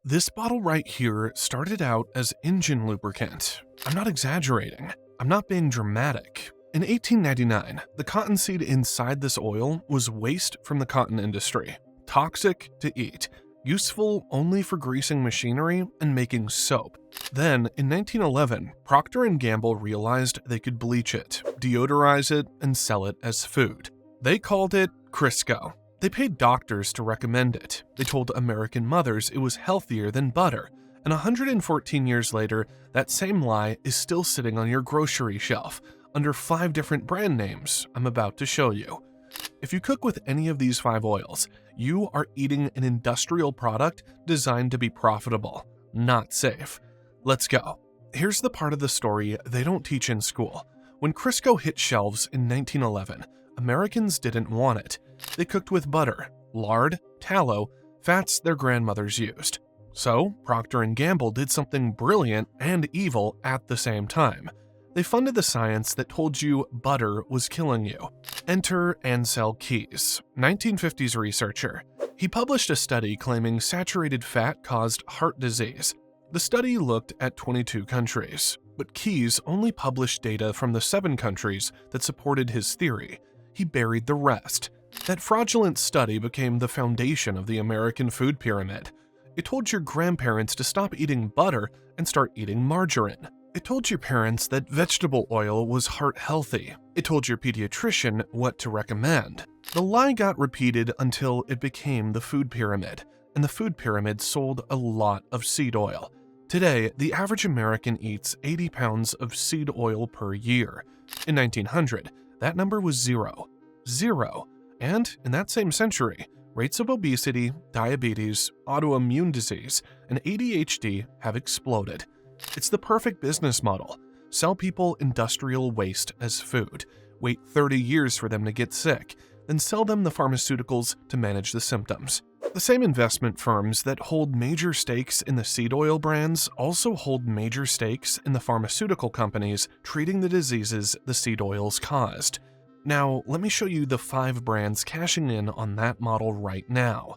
This bottle right here started out as engine lubricant. I'm not exaggerating. I'm not being dramatic. In 1899, the cottonseed inside this oil was waste from the cotton industry, toxic to eat, useful only for greasing machinery and making soap. Then, in 1911, Procter & Gamble realized they could bleach it, deodorize it, and sell it as food. They called it Crisco. They paid doctors to recommend it. They told American mothers it was healthier than butter. And 114 years later, that same lie is still sitting on your grocery shelf, under 5 different brand names I'm about to show you. If you cook with any of these 5 oils, you are eating an industrial product designed to be profitable, not safe. Let's go. Here's the part of the story they don't teach in school. When Crisco hit shelves in 1911, Americans didn't want it. They cooked with butter, lard, tallow, fats their grandmothers used. So, Procter & Gamble did something brilliant and evil at the same time. They funded the science that told you butter was killing you. Enter Ansel Keys, 1950s researcher. He published a study claiming saturated fat caused heart disease. The study looked at 22 countries, but Keys only published data from the 7 countries that supported his theory. He buried the rest. That fraudulent study became the foundation of the American food pyramid. It told your grandparents to stop eating butter and start eating margarine. It told your parents that vegetable oil was heart healthy. It told your pediatrician what to recommend. The lie got repeated until it became the food pyramid, and the food pyramid sold a lot of seed oil. Today, the average American eats 80 pounds of seed oil per year. In 1900, that number was 0. And in that same century, rates of obesity, diabetes, autoimmune disease, and ADHD have exploded. It's the perfect business model. Sell people industrial waste as food, wait 30 years for them to get sick, then sell them the pharmaceuticals to manage the symptoms. The same investment firms that hold major stakes in the seed oil brands also hold major stakes in the pharmaceutical companies treating the diseases the seed oils caused. Now, let me show you the 5 brands cashing in on that model right now.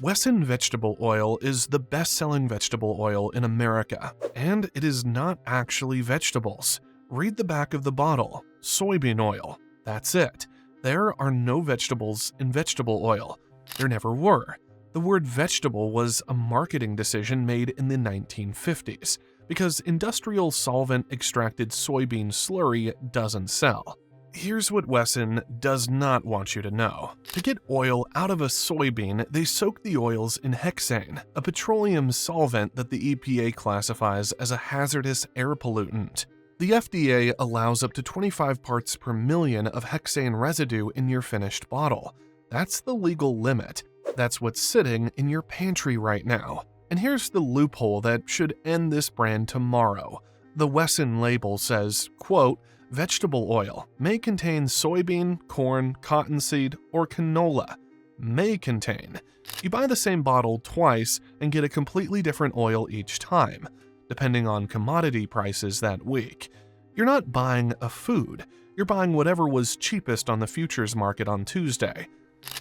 Wesson vegetable oil is the best-selling vegetable oil in America, and it is not actually vegetables. Read the back of the bottle. Soybean oil. That's it. There are no vegetables in vegetable oil. There never were. The word vegetable was a marketing decision made in the 1950s, because industrial solvent-extracted soybean slurry doesn't sell. Here's what Wesson does not want you to know. To get oil out of a soybean, they soak the oils in hexane, a petroleum solvent that the EPA classifies as a hazardous air pollutant. The FDA allows up to 25 parts per million of hexane residue in your finished bottle. That's the legal limit. That's what's sitting in your pantry right now. And here's the loophole that should end this brand tomorrow. The Wesson label says, quote, vegetable oil may contain soybean, corn, cottonseed, or canola. May contain. You buy the same bottle twice and get a completely different oil each time, depending on commodity prices that week. You're not buying a food. You're buying whatever was cheapest on the futures market on Tuesday.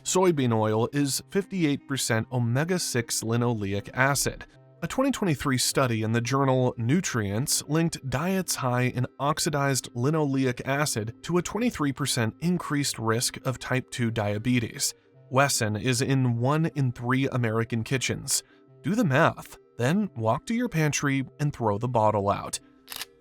Soybean oil is 58% omega-6 linoleic acid. A 2023 study in the journal Nutrients linked diets high in oxidized linoleic acid to a 23% increased risk of type 2 diabetes. Wesson is in 1 in 3 American kitchens. Do the math, then walk to your pantry and throw the bottle out.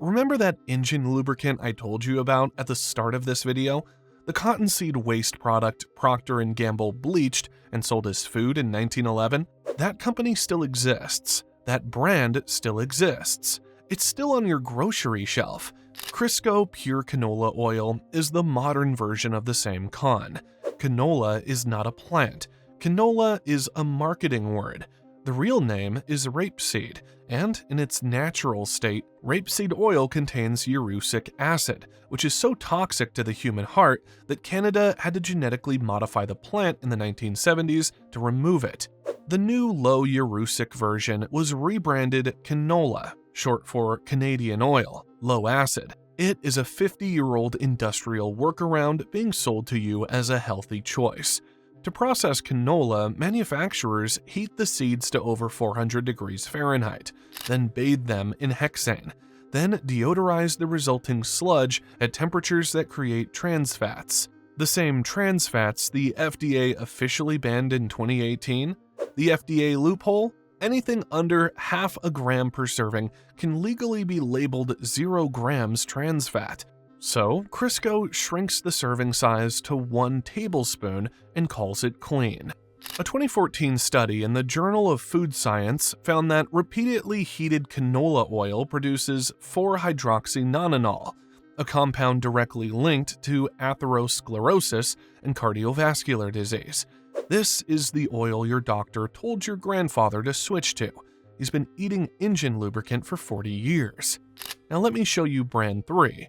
Remember that engine lubricant I told you about at the start of this video? The cottonseed waste product Procter & Gamble bleached and sold as food in 1911? That company still exists. That brand still exists. It's still on your grocery shelf. Crisco pure canola oil is the modern version of the same con. Canola is not a plant. Canola is a marketing word. The real name is rapeseed, and in its natural state, rapeseed oil contains erucic acid, which is so toxic to the human heart that Canada had to genetically modify the plant in the 1970s to remove it. The new low erucic version was rebranded canola, short for Canadian oil, low acid. It is a 50-year-old industrial workaround being sold to you as a healthy choice. To process canola, manufacturers heat the seeds to over 400 degrees Fahrenheit, then bathe them in hexane, then deodorize the resulting sludge at temperatures that create trans fats. The same trans fats the FDA officially banned in 2018? The FDA loophole? Anything under half a gram per serving can legally be labeled 0 grams trans fat. So, Crisco shrinks the serving size to 1 tablespoon and calls it clean. A 2014 study in the Journal of Food Science found that repeatedly heated canola oil produces 4-hydroxynonenal, a compound directly linked to atherosclerosis and cardiovascular disease. This is the oil your doctor told your grandfather to switch to. He's been eating engine lubricant for 40 years. Now let me show you brand 3.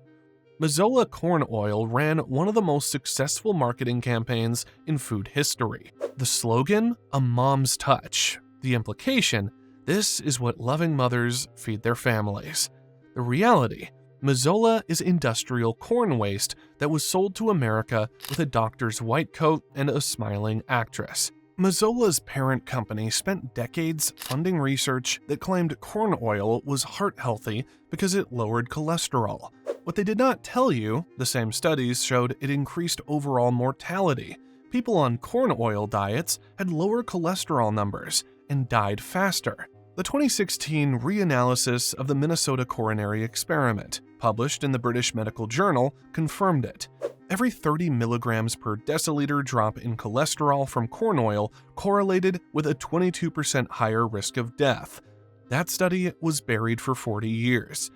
Mazola corn oil ran one of the most successful marketing campaigns in food history. The slogan, "A Mom's Touch." The implication, this is what loving mothers feed their families. The reality, Mazola is industrial corn waste that was sold to America with a doctor's white coat and a smiling actress. Mazola's parent company spent decades funding research that claimed corn oil was heart healthy because it lowered cholesterol. What they did not tell you, the same studies showed it increased overall mortality. People on corn oil diets had lower cholesterol numbers and died faster. The 2016 reanalysis of the Minnesota coronary experiment, published in the British Medical Journal, confirmed it. Every 30 milligrams per deciliter drop in cholesterol from corn oil correlated with a 22% higher risk of death. That study was buried for 40 years.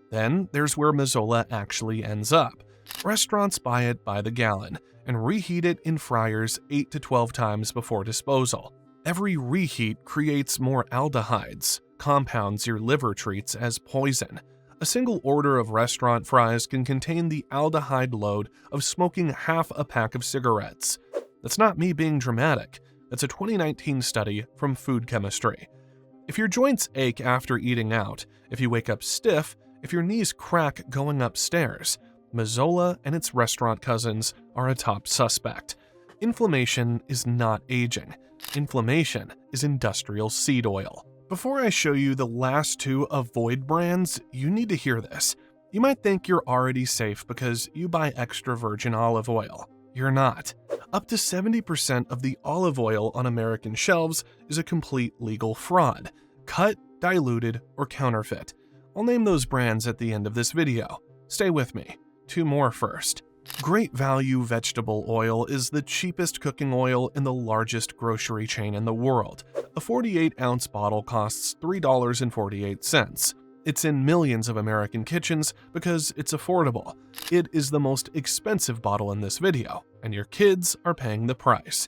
Then there's where Mazola actually ends up. Restaurants buy it by the gallon and reheat it in fryers 8 to 12 times before disposal. Every reheat creates more aldehydes, compounds your liver treats as poison. A single order of restaurant fries can contain the aldehyde load of smoking half a pack of cigarettes. That's not me being dramatic. That's a 2019 study from Food Chemistry. If your joints ache after eating out, if you wake up stiff, if your knees crack going upstairs, Mazola and its restaurant cousins are a top suspect. Inflammation is not aging. Inflammation is industrial seed oil. Before I show you the last 2 avoid brands, you need to hear this. You might think you're already safe because you buy extra virgin olive oil. You're not. Up to 70% of the olive oil on American shelves is a complete legal fraud, cut, diluted, or counterfeit. I'll name those brands at the end of this video. Stay with me. 2 more first. Great Value vegetable oil is the cheapest cooking oil in the largest grocery chain in the world. A 48-ounce bottle costs $3.48. It's in millions of American kitchens because it's affordable. It is the most expensive bottle in this video, and your kids are paying the price.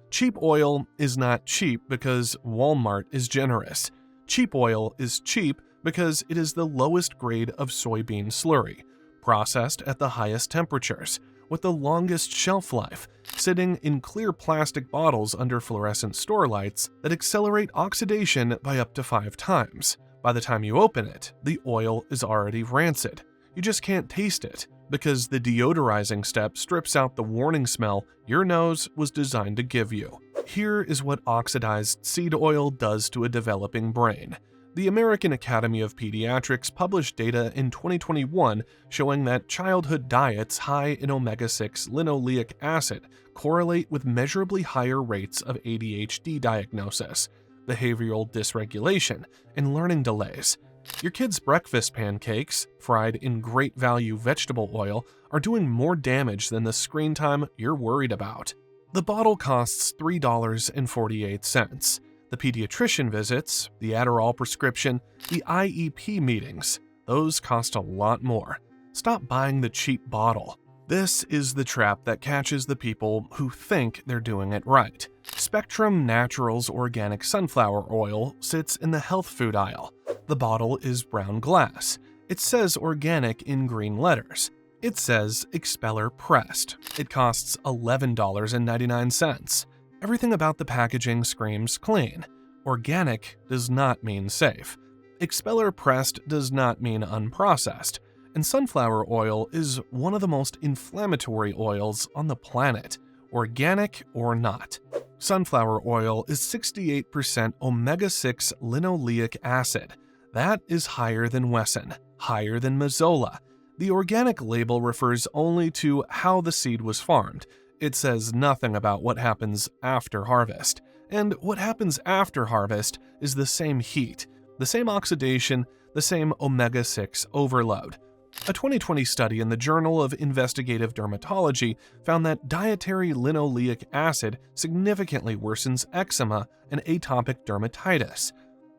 Cheap oil is not cheap because Walmart is generous. Cheap oil is cheap because it is the lowest grade of soybean slurry, processed at the highest temperatures, with the longest shelf life, sitting in clear plastic bottles under fluorescent store lights that accelerate oxidation by up to 5 times. By the time you open it, the oil is already rancid. You just can't taste it, because the deodorizing step strips out the warning smell your nose was designed to give you. Here is what oxidized seed oil does to a developing brain. The American Academy of Pediatrics published data in 2021 showing that childhood diets high in omega-6 linoleic acid correlate with measurably higher rates of ADHD diagnosis, behavioral dysregulation, and learning delays. Your kids' breakfast pancakes, fried in Great Value vegetable oil, are doing more damage than the screen time you're worried about. The bottle costs $3.48. The pediatrician visits, the Adderall prescription, the IEP meetings, those cost a lot more. Stop buying the cheap bottle. This is the trap that catches the people who think they're doing it right. Spectrum Naturals organic sunflower oil sits in the health food aisle. The bottle is brown glass. It says organic in green letters. It says expeller pressed. It costs $11.99. Everything about the packaging screams clean. Organic does not mean safe. Expeller pressed does not mean unprocessed. And sunflower oil is one of the most inflammatory oils on the planet. organic or not. Sunflower oil is 68% omega-6 linoleic acid. That is higher than Wesson, higher than Mazola. The organic label refers only to how the seed was farmed. It says nothing about what happens after harvest. And what happens after harvest is the same heat, the same oxidation, the same omega-6 overload. A 2020 study in the Journal of Investigative Dermatology found that dietary linoleic acid significantly worsens eczema and atopic dermatitis.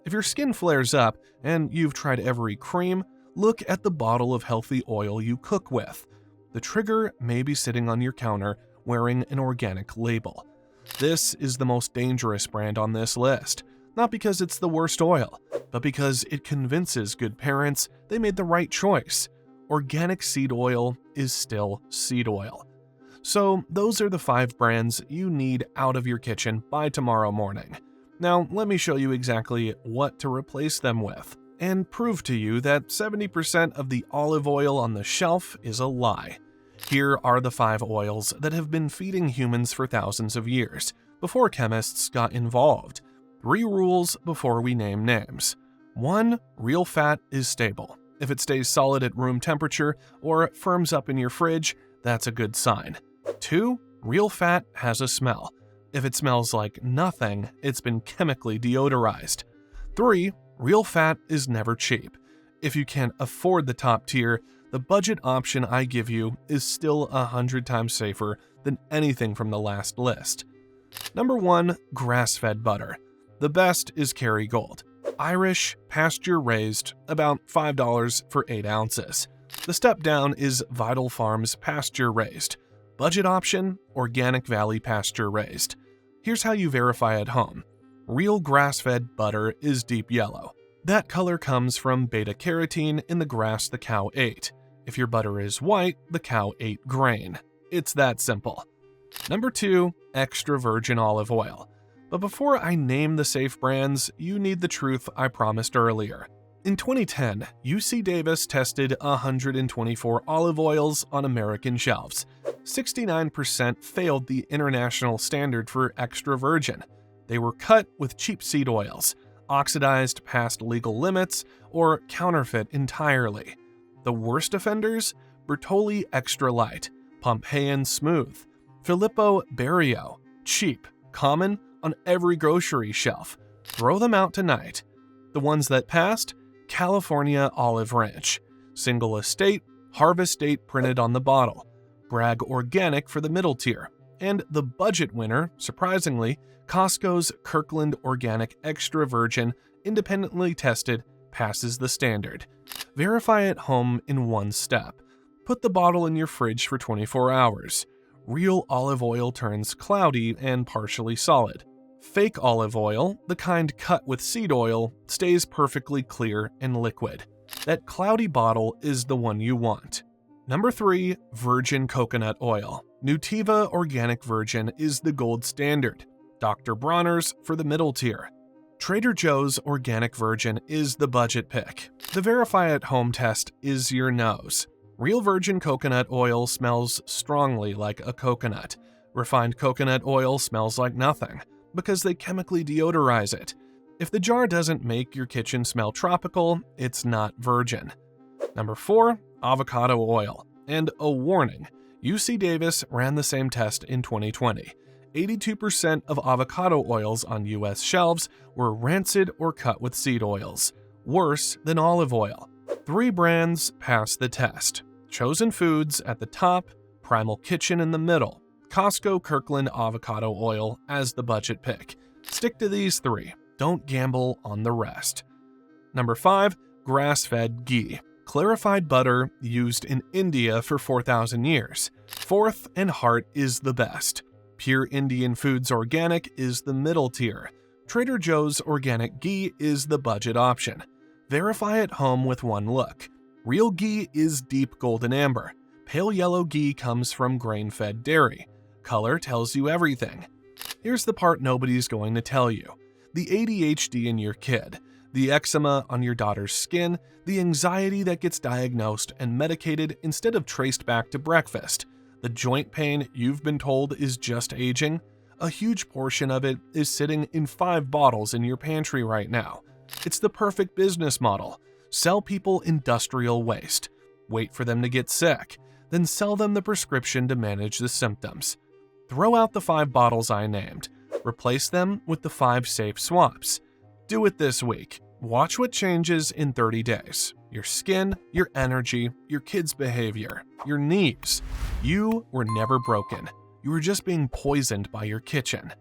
If your skin flares up and you've tried every cream, look at the bottle of healthy oil you cook with. The trigger may be sitting on your counter wearing an organic label. This is the most dangerous brand on this list, not because it's the worst oil, but because it convinces good parents they made the right choice. Organic seed oil is still seed oil. So those are the 5 brands you need out of your kitchen by tomorrow morning. Now let me show you exactly what to replace them with, and prove to you that 70% of the olive oil on the shelf is a lie. Here are the 5 oils that have been feeding humans for thousands of years, before chemists got involved. 3 rules before we name names. 1. Real fat is stable. If it stays solid at room temperature or firms up in your fridge, that's a good sign. 2. Real fat has a smell. If it smells like nothing, it's been chemically deodorized. 3. Real fat is never cheap. If you can't afford the top tier, the budget option I give you is still 100 times safer than anything from the last list. Number 1. Grass-fed butter. The best is Kerrygold. Irish, pasture-raised, about $5 for 8 ounces. The step down is Vital Farms pasture-raised. Budget option, Organic Valley pasture-raised. Here's how you verify at home. Real grass-fed butter is deep yellow. That color comes from beta-carotene in the grass the cow ate. If your butter is white, the cow ate grain. It's that simple. Number 2, extra virgin olive oil. But before I name the safe brands, you need the truth I promised earlier. In 2010, UC Davis tested 124 olive oils on American shelves. 69% failed the international standard for extra virgin. They were cut with cheap seed oils, oxidized past legal limits, or counterfeit entirely. The worst offenders? Bertolli Extra Light, Pompeian Smooth, Filippo Berio, cheap, common, on every grocery shelf. Throw them out tonight. The ones that passed? California Olive Ranch. Single estate, harvest date printed on the bottle. Bragg Organic for the middle tier. And the budget winner, surprisingly, Costco's Kirkland Organic Extra Virgin, independently tested, passes the standard. Verify at home in one step. Put the bottle in your fridge for 24 hours. Real olive oil turns cloudy and partially solid. Fake olive oil, the kind cut with seed oil, stays perfectly clear and liquid. That cloudy bottle is the one you want. Number 3, virgin coconut oil. Nutiva Organic Virgin is the gold standard. Dr. Bronner's for the middle tier. Trader Joe's Organic Virgin is the budget pick. The Verify at Home test is your nose. Real virgin coconut oil smells strongly like a coconut. Refined coconut oil smells like nothing, because they chemically deodorize it. If the jar doesn't make your kitchen smell tropical, it's not virgin. Number 4, avocado oil. And a warning, UC Davis ran the same test in 2020. 82% of avocado oils on US shelves were rancid or cut with seed oils, worse than olive oil. 3 brands passed the test. Chosen Foods at the top, Primal Kitchen in the middle, Costco Kirkland avocado oil as the budget pick. Stick to these 3. Don't gamble on the rest. Number 5, grass-fed ghee. Clarified butter used in India for 4,000 years. Fourth and heart is the best. Pure Indian Foods Organic is the middle tier. Trader Joe's Organic Ghee is the budget option. Verify at home with one look. Real ghee is deep golden amber. Pale yellow ghee comes from grain-fed dairy. Color tells you everything. Here's the part nobody's going to tell you. The ADHD in your kid, the eczema on your daughter's skin, the anxiety that gets diagnosed and medicated instead of traced back to breakfast, The joint pain you've been told is just aging? A huge portion of it is sitting in 5 bottles in your pantry right now. It's the perfect business model. Sell people industrial waste. Wait for them to get sick. Then sell them the prescription to manage the symptoms. Throw out the 5 bottles I named. Replace them with the 5 safe swaps. Do it this week. Watch what changes in 30 days. Your skin, your energy, your kids' behavior, your needs. You were never broken. You were just being poisoned by your kitchen.